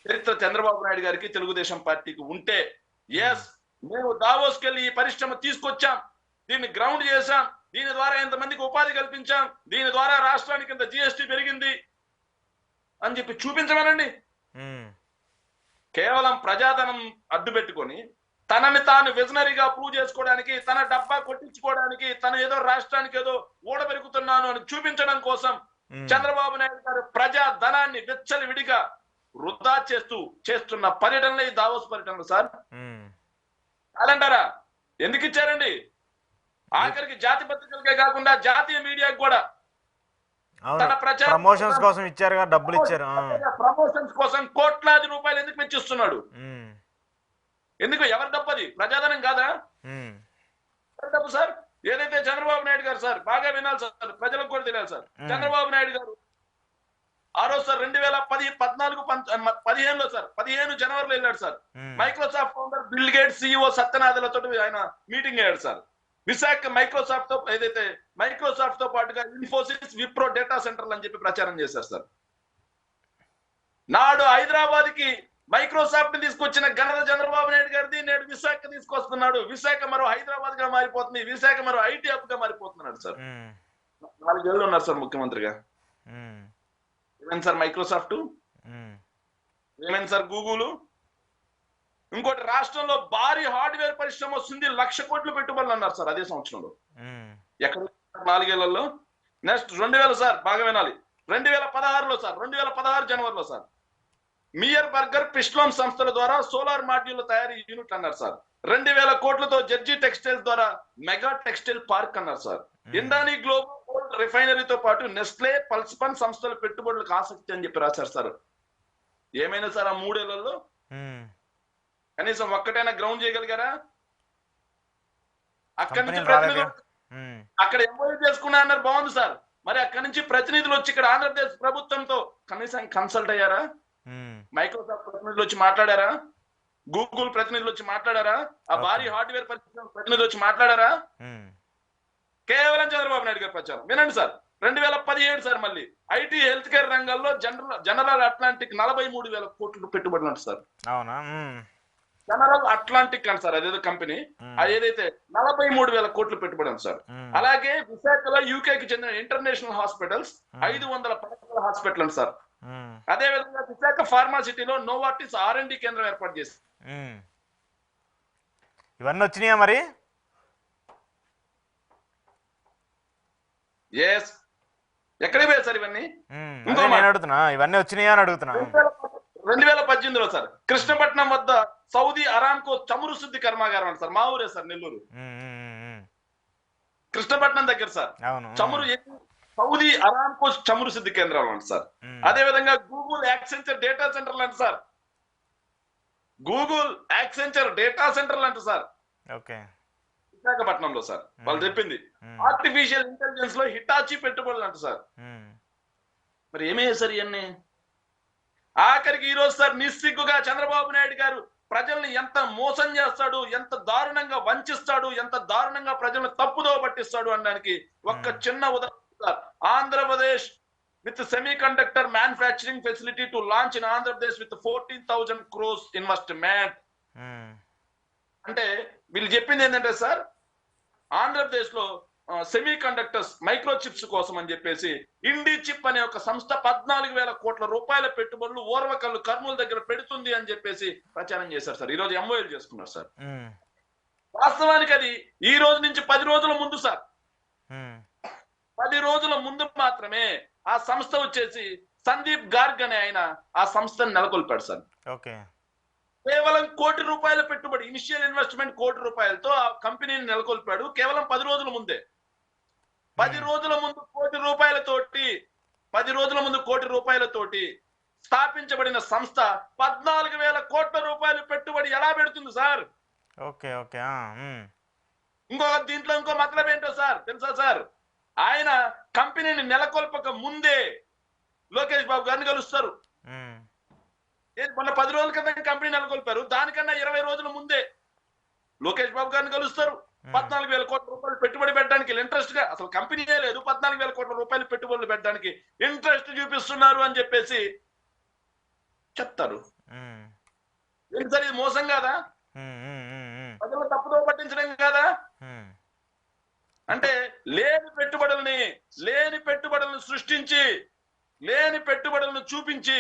[SPEAKER 2] చరిత్ర చంద్రబాబు నాయుడు గారికి, తెలుగుదేశం పార్టీకి ఉంటే, ఎస్ మేము దావోస్ కెళ్ళి ఈ పరిశ్రమ తీసుకొచ్చాం, దీన్ని గ్రౌండ్ చేశాం, దీని ద్వారా ఎంతమందికి ఉపాధి కల్పించాం, దీని ద్వారా రాష్ట్రానికి ఇంత జిఎస్టీ పెరిగింది అని చెప్పి చూపించమనండి. కేవలం ప్రజాధనం అడ్డు పెట్టుకొని తనని తాను విజనరీగా ప్రూవ్ చేసుకోవడానికి, తన డబ్బా కొట్టించుకోవడానికి, తను ఏదో రాష్ట్రానికి ఏదో ఊడబెరుగుతున్నాను అని చూపించడం కోసం చంద్రబాబు నాయుడు గారు ప్రజా ధనాన్ని విచ్చలవిడిగా వృధా చేస్తున్న పర్యటనలు ఈ దావోస్ పర్యటనలు సార్. అలాంటారా? ఎందుకు ఇచ్చారండి? ఆఖరికి జాతి పత్రికలకే కాకుండా జాతీయ మీడియాకు కూడా తన
[SPEAKER 1] ప్రమోషన్స్ కోసం ఇచ్చారు, డబ్బులు ఇచ్చారు.
[SPEAKER 2] ప్రమోషన్స్ కోసం కోట్లాది రూపాయలు ఎందుకు వెచ్చిస్తున్నాడు? ఎందుకు? ఎవరి డబ్బది? ప్రజాధనం కాదా? డబ్బు సార్. ఏదైతే చంద్రబాబు నాయుడు గారు సార్, బాగా వినాలి సార్, ప్రజలకు కూడా తెలియాలి సార్. చంద్రబాబు నాయుడు గారు ఆ రోజు సార్ 2015లో సార్ 15 జనవరిలో వెళ్ళాడు sir. Microsoft founder Bill Gates, CEO సత్యనాథలతో ఆయన మీటింగ్ అయ్యాడు సార్. విశాఖ మైక్రోసాఫ్ట్ తో, ఏదైతే మైక్రోసాఫ్ట్ తో పాటుగా ఇన్ఫోసిస్, విప్రో డేటా సెంటర్లు అని చెప్పి ప్రచారం చేశారు సార్. నాడు హైదరాబాద్ కి మైక్రోసాఫ్ట్ తీసుకొచ్చిన ఘనత చంద్రబాబు నాయుడు గారిది. నేడు విశాఖ తీసుకొస్తున్నాడు. విశాఖ మరో హైదరాబాద్ గా మారిపోతుంది, విశాఖ మరో ఐటీ హబ్ గా మారిపోతున్నాడు సార్. 4 ఏళ్ళు ఉన్నారు సార్ ముఖ్యమంత్రిగా. ఏమైంది సార్ మైక్రోసాఫ్ట్? ఏమైంది సార్ గూగుల్? ఇంకోటి, రాష్ట్రంలో భారీ హార్డ్వేర్ పరిశ్రమ వస్తుంది, 1,00,000 కోట్లు పెట్టుబడులు అన్నారు సార్ అదే సంవత్సరంలో. ఎక్కడ? 4 ఏళ్లలో. నెక్స్ట్ 2000 సార్, బాగా వినాలి, 2016లో సార్, 2016 జనవరిలో సార్, మియర్ బర్గర్, పిస్ట్లోన్ సంస్థల ద్వారా సోలార్ మాడ్యూల్ తయారీ యూనిట్ అన్నారు సార్. 2,000 కోట్లతో జర్జీ టెక్స్టైల్స్ ద్వారా మెగా టెక్స్టైల్ పార్క్ అన్నారు సార్. ఇండానీ గ్లోబల్ రిఫైనరీతో పాటు నెస్లే, పల్స్పన్ సంస్థల పెట్టుబడులకు ఆసక్తి అని చెప్పి రాశారు సార్. ఏమైనా సార్ ఆ 3 ఏళ్లలో కనీసం ఒక్కటైనా గ్రౌండ్ చేయగలిగారా? అక్కడి నుంచి
[SPEAKER 1] కంపెనీలు
[SPEAKER 2] ప్రతినిధులు
[SPEAKER 1] రాలేదుగా. ఉమ్,
[SPEAKER 2] అక్కడ ఎంఓయూ చేసుకున్నా అన్నారు, బాగుంది సార్. మరి అక్కడి నుంచి ప్రతినిధులు వచ్చి ఇక్కడ ఆంధ్రప్రదేశ్ ప్రభుత్వంతో కనీసం కన్సల్ట్ అయ్యారా?
[SPEAKER 1] ఉమ్,
[SPEAKER 2] మైక్రోసాఫ్ట్ ప్రతినిధులు వచ్చి మాట్లాడారా? గూగుల్ ప్రతినిధులు వచ్చి మాట్లాడారా? ఆ
[SPEAKER 1] ఓకే.
[SPEAKER 2] భారీ హార్డ్వేర్ ప్రతినిధులు వచ్చి మాట్లాడారా?
[SPEAKER 1] ఉమ్,
[SPEAKER 2] కేవలం చంద్రబాబు నాయుడు గారి ప్రచారం. వినండి సార్, 2017 సార్, మళ్ళీ ఐటీ హెల్త్ కేర్ రంగంలో జనరల్ అట్లాంటిక్ 43,000 కోట్లు పెట్టుబడులు అంట సార్.
[SPEAKER 1] అవునా.
[SPEAKER 2] జనరల్ అట్లాంటిక్ అంట సార్, అదేదో కంపెనీ. అది ఏదైతే 43,000 కోట్లు పెట్టుబడి అంట సార్. అలాగే విశాఖలో యూకేకి చెందిన ఇంటర్నేషనల్ హాస్పిటల్స్ 500 పడకల హాస్పిటల్ అంట సార్. అదే విధంగా విశాఖ ఫార్మాసిటీలో నోవార్టిస్ R&D కేంద్రం ఏర్పాటు చేసి
[SPEAKER 1] ఇవన్నీ వచ్చినాయా మరి?
[SPEAKER 2] ఎస్, ఎక్కడికి పోయారు సార్ ఇవన్నీ?
[SPEAKER 1] నేను అడుగుతున్నా, ఇవన్నీ వచ్చినాయా అని అడుగుతున్నా.
[SPEAKER 2] 2018లో సార్ కృష్ణపట్నం వద్ద సౌదీ అరామ్కో చమురు శుద్ధి కర్మాగారం అంట సార్. మా ఊరే సార్, నెల్లూరు. కృష్ణపట్నం దగ్గర సార్.
[SPEAKER 1] అవును.
[SPEAKER 2] చమురు సౌదీ అరామ్కో చమురు శుద్ధి కేంద్రాలు అంట సార్. అదే విధంగా గూగుల్ యాక్సెంచర్ డేటా సెంటర్లు అంట సార్. గూగుల్ యాక్సెంచర్ డేటా సెంటర్లు అంట సార్.
[SPEAKER 1] ఓకే.
[SPEAKER 2] విశాఖపట్నంలో సార్ వాళ్ళు చెప్పింది. ఆర్టిఫిషియల్ ఇంటెలిజెన్స్ లో హిటాచి పెట్టుబడులు అంట సార్. మరి ఏమయ్యాయి సార్ ఇవన్నీ? ఆఖరికి ఈ రోజు సార్ నిస్సిగ్గుగా చంద్రబాబు నాయుడు గారు ప్రజల్ని ఎంత మోసం చేస్తాడు, ఎంత దారుణంగా వంచిస్తాడు, ఎంత దారుణంగా ప్రజలను తప్పుదో పట్టిస్తాడు అనడానికి ఒక్క చిన్న ఉదాహరణ sir. Andhra Pradesh with semi conductor manufacturing facility to launch in Andhra Pradesh with 14,000 crores investment. అంటే వీళ్ళు చెప్పింది ఏంటంటే సార్, ఆంధ్రప్రదేశ్ లో సెమీ కండక్టర్స్ మైక్రో చిప్స్ కోసం అని చెప్పేసి ఇండి చిప్ అనే ఒక సంస్థ 14,000 కోట్ల రూపాయల పెట్టుబడులు ఓర్వకల్లు కర్నూలు దగ్గర పెడుతుంది అని చెప్పేసి ప్రచారం చేశారు సార్. ఈ రోజు ఎంఓఎల్ చేసుకున్నారు సార్. వాస్తవానికి అది ఈ రోజు నుంచి 10 రోజుల ముందు సార్, 10 రోజుల ముందు మాత్రమే ఆ సంస్థ వచ్చేసి సందీప్ గార్గ్ అనే ఆయన ఆ సంస్థను నెలకొల్పాడు సార్.
[SPEAKER 1] ఓకే.
[SPEAKER 2] కేవలం ₹1 కోటి పెట్టుబడి, ఇనిషియల్ ఇన్వెస్ట్మెంట్ ₹1 కోటి ఆ కంపెనీని నెలకొల్పాడు. కేవలం 10 రోజుల ముందే. 10 రోజుల ముందు ₹1 కోటి స్థాపించబడిన సంస్థ 14,000 కోట్ల రూపాయలు పెట్టుబడి ఎలా పెడుతుంది సార్?
[SPEAKER 1] ఓకే. ఓకే.
[SPEAKER 2] దీంట్లో ఇంకో మతలబ్ ఏంటో సార్ తెలుసా సార్? ఆయన కంపెనీని నెలకొల్పక ముందే లోకేష్ బాబు గారిని కలుస్తారు. మొన్న 10 రోజుల క్రితం కంపెనీ నెలకొల్పారు, దానికన్నా 20 రోజుల ముందే లోకేష్ బాబు గారిని కలుస్తారు. 14,000 కోట్ల రూపాయలు పెట్టుబడి పెట్టడానికి ఇంట్రెస్ట్ గా, అసలు కంపెనీయే లేదు, 14,000 కోట్ల రూపాయలు పెట్టుబడులు పెట్టడానికి ఇంట్రెస్ట్ చూపిస్తున్నారు అని చెప్పేసి చెప్తారు. ఏంటి సార్ ఇది? మోసం కాదా? ప్రజలు తప్పుదో పట్టించడం కాదా? అంటే లేని పెట్టుబడులను సృష్టించి, లేని పెట్టుబడులను చూపించి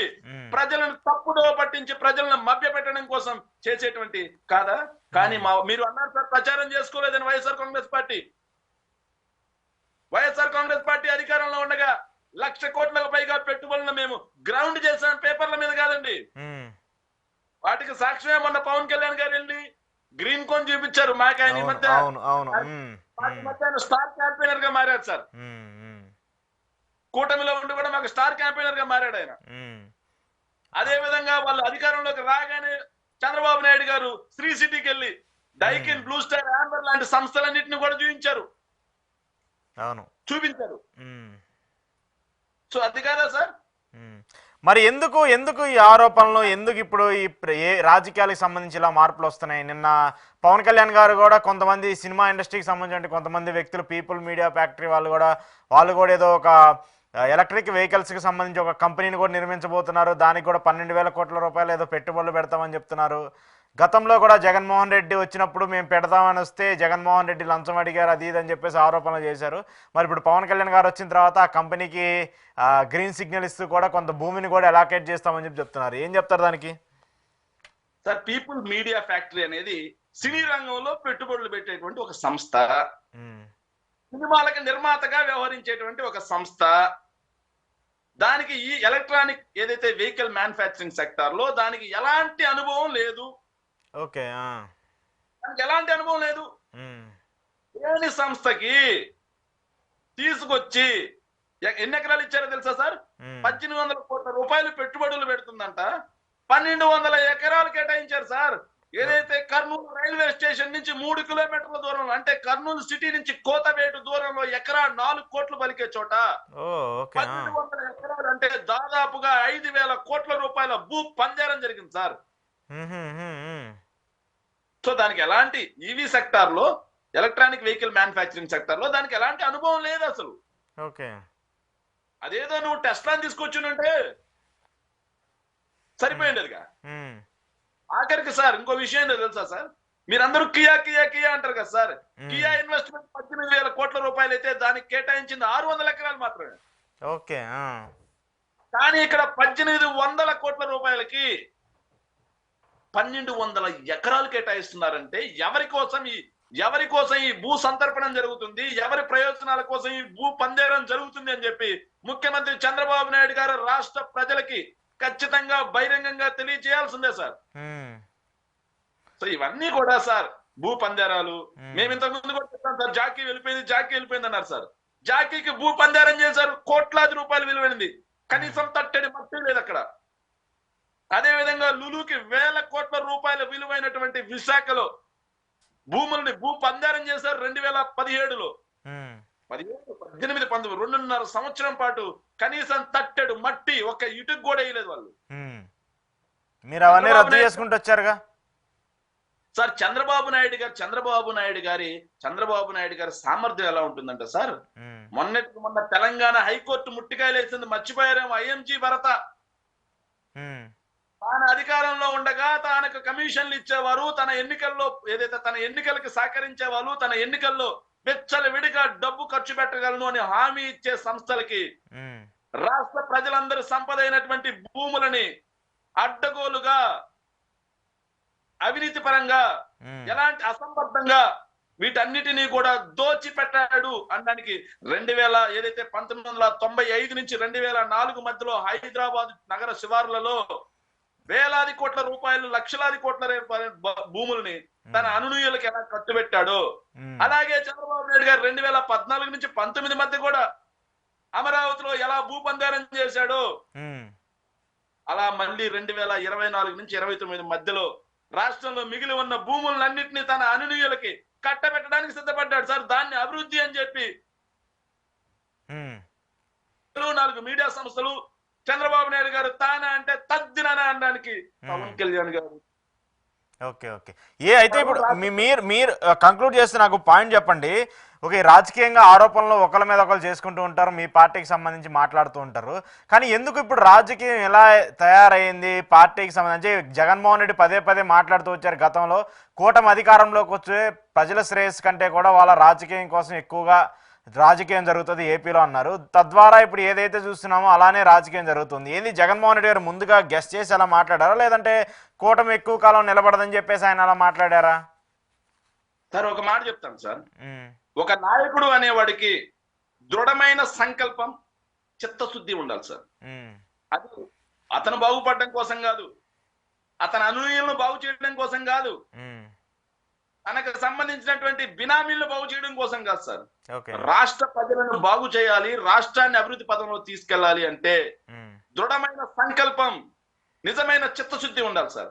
[SPEAKER 2] ప్రజలను తప్పుదో పట్టించి ప్రజలను మభ్య పెట్టడం కోసం చేసేటువంటి కాదా? కానీ మీరు అన్నారు సార్ ప్రచారం చేసుకోలేదని వైఎస్ఆర్ కాంగ్రెస్ పార్టీ అధికారంలో ఉండగా 1,00,000 కోట్లకు పైగా పెట్టుబడులను మేము గ్రౌండ్ చేసాం, పేపర్ల మీద కాదండి. వాటికి సాక్ష్యమే మొన్న పవన్ కళ్యాణ్ గారు వెళ్ళి గ్రీన్ కోన్ చూపించారు మాకు. ఆయన ఈ మధ్య స్టార్ క్యాంపెయినర్ గా మారారు సార్. కూటమిలో ఉండి కూడా మాకు స్టార్ క్యాంపెయినర్ గా మారాడు ఆయన. అదే విధంగా వాళ్ళు అధికారంలోకి రాగానే చంద్రబాబు నాయుడు గారు శ్రీ సిటీకి వెళ్ళి డైకిన్, బ్లూ స్టార్, యాంబర్ లాంటి సంస్థలన్నింటినీ కూడా చూపించారు. సో అది కాదా సార్?
[SPEAKER 1] మరి ఎందుకు ఈ ఆరోపణలు, ఎందుకు ఇప్పుడు ఈ రాజకీయాలకు సంబంధించి ఇలా మార్పులు వస్తున్నాయి? నిన్న పవన్ కళ్యాణ్ గారు కూడా కొంతమంది సినిమా ఇండస్ట్రీకి సంబంధించిన కొంతమంది వ్యక్తులు, పీపుల్ మీడియా ఫ్యాక్టరీ వాళ్ళు కూడా ఏదో ఒక ఎలక్ట్రిక్ వెహికల్స్కి సంబంధించి ఒక కంపెనీని కూడా నిర్మించబోతున్నారు. దానికి కూడా 12,000 కోట్ల రూపాయలు ఏదో పెట్టుబడులు పెడతామని చెప్తున్నారు. గతంలో కూడా జగన్మోహన్ రెడ్డి వచ్చినప్పుడు మేము పెడతామని వస్తే జగన్మోహన్ రెడ్డి లంచం అడిగారు, అది ఇది అని చెప్పేసి ఆరోపణలు చేశారు. మరి ఇప్పుడు పవన్ కళ్యాణ్ గారు వచ్చిన తర్వాత ఆ కంపెనీకి గ్రీన్ సిగ్నల్ ఇస్తూ కూడా కొంత భూమిని కూడా అలాకేట్ చేస్తామని చెప్తున్నారు. ఏం చెప్తారు దానికి?
[SPEAKER 2] సార్, పీపుల్ మీడియా ఫ్యాక్టరీ అనేది సినీ రంగంలో పెట్టుబడులు పెట్టేటువంటి ఒక సంస్థ, సినిమాలకు నిర్మాతగా వ్యవహరించేటువంటి ఒక సంస్థ. దానికి ఈ ఎలక్ట్రానిక్ ఏదైతే వెహికల్ మ్యానుఫ్యాక్చరింగ్ సెక్టార్ లో దానికి ఎలాంటి అనుభవం లేదు.
[SPEAKER 1] ఓకే.
[SPEAKER 2] దానికి ఎలాంటి అనుభవం లేదు. లేని సంస్థకి తీసుకొచ్చి ఎన్ని ఎకరాలు ఇచ్చారో తెలుసా సార్? 1,800 కోట్ల రూపాయలు పెట్టుబడులు పెడుతుందంట. 1,200 ఎకరాలు కేటాయించారు సార్. ఏదైతే కర్నూలు రైల్వే స్టేషన్ నుంచి 3 కిలోమీటర్ల దూరంలో, అంటే కర్నూలు సిటీ నుంచి కోతవేటు దూరంలో ఎకరా 4 కోట్లు పలికే చోట
[SPEAKER 1] ఓ ఓకే
[SPEAKER 2] 1200 ఎకరాలు, అంటే దాదాపుగా 5,000 కోట్ల రూపాయల భూ పంజరం జరిగింది సార్. సో దానికి ఎలాంటి ఈవీ సెక్టార్ లో, ఎలక్ట్రానిక్ వెహికల్ మ్యానుఫ్యాక్చరింగ్ సెక్టార్ లో దానికి ఎలాంటి అనుభవం లేదు అసలు.
[SPEAKER 1] ఓకే
[SPEAKER 2] అదేదో నువ్వు టెస్లా తీసుకొచ్చుంటే సరిపోయింది అదిగా. ఆఖరికి సార్ ఇంకో విషయం ఏంటో తెలుసా సార్, మీరందరూ కియా కియా కియా అంటారు కదా సార్, కియా ఇన్వెస్ట్మెంట్ 18,000 కోట్ల రూపాయలు అయితే దానికి కేటాయించింది 600 ఎకరాలు మాత్రమే.
[SPEAKER 1] ఓకే
[SPEAKER 2] కానీ ఇక్కడ 1,800 కోట్ల రూపాయలకి 1,200 ఎకరాలు కేటాయిస్తున్నారంటే ఎవరి కోసం ఈ భూ సంతర్పణం జరుగుతుంది, ఎవరి ప్రయోజనాల కోసం ఈ భూ పందేరం జరుగుతుంది అని చెప్పి ముఖ్యమంత్రి చంద్రబాబు నాయుడు గారు రాష్ట్ర ప్రజలకి ఖచ్చితంగా బహిరంగంగా తెలియజేయాల్సిందే సార్. సో ఇవన్నీ కూడా సార్ భూ పందేరాలు. మేము ఇంతకు ముందు కూడా చెప్పాం సార్, జాకీ వెళ్ళిపోయింది అన్నారు సార్. జాకీకి భూ పందేరం చేశారు, కోట్లాది రూపాయలు విలువైనది, కనీసం తట్టడి మట్టి లేదు అక్కడ. అదే విధంగా లులుకి 1,000 కోట్ల రూపాయల విలువైనటువంటి విశాఖలో భూముల్ని భూ పందేరం చేశారు 2017లో. 18, 19, 2.5 సంవత్సరం పాటు కనీసం తట్టెడు మట్టి ఒక్క ఇటుకు కూడా వేయలేదు వాళ్ళు.
[SPEAKER 1] మీరు అవన్నీ రద్దు చేసుకుంటూ వచ్చారుగా
[SPEAKER 2] సార్. చంద్రబాబు నాయుడు గారి సామర్థ్యం ఎలా ఉంటుందంటే సార్, మొన్న తెలంగాణ హైకోర్టు ముట్టికాయలు వేసింది మర్చిపోయారేమో. ఐఎంజీ భరత తాను అధికారంలో ఉండగా తనకు కమిషన్లు ఇచ్చేవారు, తన ఎన్నికలకు సహకరించేవాళ్ళు, తన ఎన్నికల్లో విడిగా డబ్బు ఖర్చు పెట్టగలను అని హామీ ఇచ్చే సంస్థలకి రాష్ట్ర ప్రజలందరూ సంపద అయినటువంటి భూములని అడ్డగోలుగా, అవినీతి పరంగా, ఎలాంటి అసంబద్ధంగా వీటన్నిటినీ కూడా దోచిపెట్టాడు అనడానికి 1995 నుంచి 2004 మధ్యలో హైదరాబాద్ నగర శివార్లలో వేలాది కోట్ల రూపాయలు, లక్షలాది కోట్ల భూముల్ని తన అనునీయులకు ఎలా కట్టుబెట్టాడో, అలాగే చంద్రబాబు నాయుడు గారు 2014 నుంచి 19 మధ్య కూడా అమరావతిలో ఎలా భూపందారం చేశాడో, అలా మళ్ళీ 2024 నుంచి 29 మధ్యలో రాష్ట్రంలో మిగిలి ఉన్న భూములన్నింటినీ తన అనునీయులకి కట్టబెట్టడానికి సిద్ధపడ్డాడు సార్. దాన్ని అభివృద్ధి అని చెప్పి 4 మీడియా సంస్థలు చంద్రబాబు నాయుడు గారు తానా అంటే తద్దినానా అనడానికి పవన్ కళ్యాణ్ గారు.
[SPEAKER 1] ఓకే అయితే ఇప్పుడు మీరు కంక్లూడ్ చేస్తే నాకు పాయింట్ చెప్పండి. ఓకే, రాజకీయంగా ఆరోపణలు ఒకరి మీద ఒకరు చేసుకుంటూ ఉంటారు, మీ పార్టీకి సంబంధించి మాట్లాడుతూ ఉంటారు. కానీ ఎందుకు ఇప్పుడు రాజకీయం ఎలా తయారైంది పార్టీకి సంబంధించి? జగన్మోహన్ రెడ్డి పదే మాట్లాడుతూ వచ్చారు గతంలో, కూటమి అధికారంలోకి వచ్చే ప్రజల శ్రేయస్సు కంటే కూడా వాళ్ళ రాజకీయం కోసం ఎక్కువగా రాజకీయం జరుగుతుంది ఏపీలో అన్నారు. తద్వారా ఇప్పుడు ఏదైతే చూస్తున్నామో అలానే రాజకీయం జరుగుతుంది. ఏంది జగన్మోహన్ రెడ్డి గారు ముందుగా గెస్ట్ చేసి అలా మాట్లాడారా, లేదంటే కూటమి ఎక్కువ కాలం నిలబడదని చెప్పేసి ఆయన అలా మాట్లాడారా?
[SPEAKER 2] సార్ ఒక మాట చెప్తాను సార్, ఒక నాయకుడు అనేవాడికి దృఢమైన సంకల్పం, చిత్తశుద్ధి ఉండాలి సార్. అది అతను బాగుపడడం కోసం కాదు, అతని అనునీయులను బాగు చేయడం కోసం కాదు, తనకు సంబంధించినటువంటి బినామీలను బాగు చేయడం కోసం కాదు సార్. రాష్ట్ర ప్రజలను బాగు చేయాలి, రాష్ట్రాన్ని అభివృద్ధి పదంలో తీసుకెళ్లాలి అంటే దృఢమైన సంకల్పం, నిజమైన చిత్తశుద్ధి ఉండాలి సార్.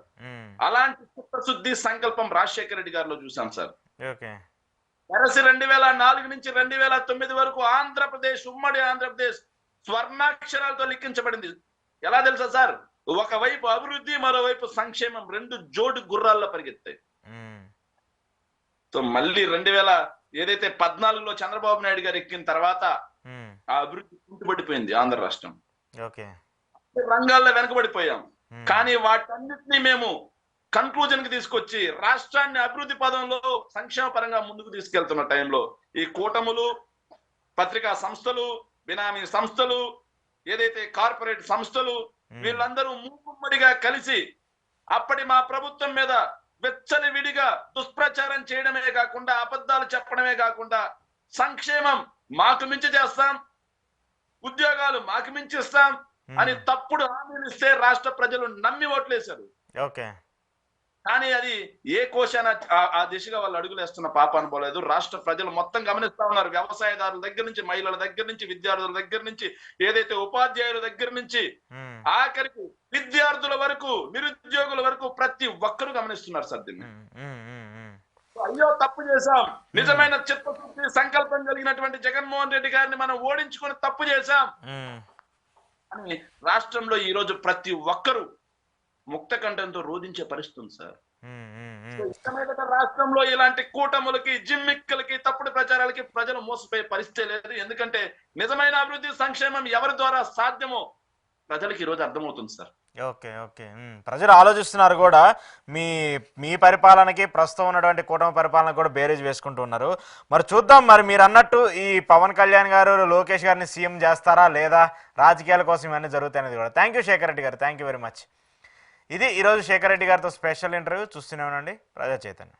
[SPEAKER 2] అలాంటి చిత్తశుద్ధి సంకల్పం రాజశేఖర రెడ్డి గారిలో చూసాం సార్. 2004 నుంచి 2009 వరకు ఉమ్మడి ఆంధ్రప్రదేశ్ స్వర్ణాక్షరాలతో లిఖించబడింది. ఎలా తెలుసా సార్? ఒకవైపు అభివృద్ధి, మరోవైపు సంక్షేమం, 2 జోడు గుర్రాల్లో పరిగెత్తాయి. సో మళ్ళీ 2014లో చంద్రబాబు నాయుడు గారు ఎక్కిన తర్వాత ఆ అభివృద్ధి కుంటుపడిపోయింది ఆంధ్ర రాష్ట్రం. రంగాల్లో వెనకబడిపోయాం. కానీ వాటన్నిటినీ మేము కన్క్లూజన్ కి తీసుకొచ్చి రాష్ట్రాన్ని అభివృద్ధి పదంలో సంక్షేమ పరంగా ముందుకు తీసుకెళ్తున్న టైంలో ఈ కూటములు, పత్రికా సంస్థలు, బినామీ సంస్థలు, ఏదైతే కార్పొరేట్ సంస్థలు, వీళ్ళందరూ మూకుమ్మడిగా కలిసి అప్పటి మా ప్రభుత్వం మీద విడిగా దుష్ప్రచారం చేయడమే కాకుండా, అబద్ధాలు చెప్పడమే కాకుండా, సంక్షేమం మాకు మించి చేస్తాం, ఉద్యోగాలు మాకు మించి ఇస్తాం అని తప్పుడు హామీలు ఇస్తే రాష్ట్ర ప్రజలు నమ్మి ఓట్లేశారు. కానీ అది ఏ కోశాన ఆ దిశగా వాళ్ళు అడుగులేస్తున్న పాపాను పోలేదు. రాష్ట్ర ప్రజలు మొత్తం గమనిస్తా ఉన్నారు. వ్యవసాయదారుల దగ్గర నుంచి, మహిళల దగ్గర నుంచి, విద్యార్థుల దగ్గర నుంచి, ఏదైతే ఉపాధ్యాయుల దగ్గర నుంచి ఆఖరికి విద్యార్థుల వరకు, నిరుద్యోగుల వరకు ప్రతి ఒక్కరూ గమనిస్తున్నారు సార్ దీన్ని. అయ్యో తప్పు చేశాం, నిజమైన చిత్తశుద్ధి సంకల్పం కలిగినటువంటి జగన్మోహన్ రెడ్డి గారిని మనం ఓడించుకొని తప్పు చేశాం అని రాష్ట్రంలో ఈ రోజు ప్రతి ఒక్కరూ ముక్త కంఠంతో రోధించే పరిస్థితి ఉంది సార్. ఇష్టమైన రాష్ట్రంలో ఇలాంటి కూటములకి, జిమ్మిక్కలకి, తప్పుడు ప్రచారాలకి ప్రజలు మోసపోయే పరిస్థితి లేదు. ఎందుకంటే నిజమైన అభివృద్ధి, సంక్షేమం ఎవరి ద్వారా సాధ్యమో ప్రజలకు ఈ రోజు అర్థమవుతుంది సార్.
[SPEAKER 1] ఓకే ఓకే ప్రజలు ఆలోచిస్తున్నారు కూడా. మీ పరిపాలనకి ప్రస్తుతం ఉన్నటువంటి కూటమి పరిపాలన కూడా బేరేజ్ వేసుకుంటూ ఉన్నారు. మరి చూద్దాం, మరి మీరు అన్నట్టు ఈ పవన్ కళ్యాణ్ గారు లోకేష్ గారిని సీఎం చేస్తారా లేదా, రాజకీయాల కోసం ఇవన్నీ జరుగుతాయనేది కూడా. థ్యాంక్ యూ శేఖర్ రెడ్డి గారు, థ్యాంక్ యూ వెరీ మచ్. ఇది ఈరోజు శేఖర్ రెడ్డి గారితో స్పెషల్ ఇంటర్వ్యూ. చూస్తూనే ఉండండి ప్రజా చైతన్యం.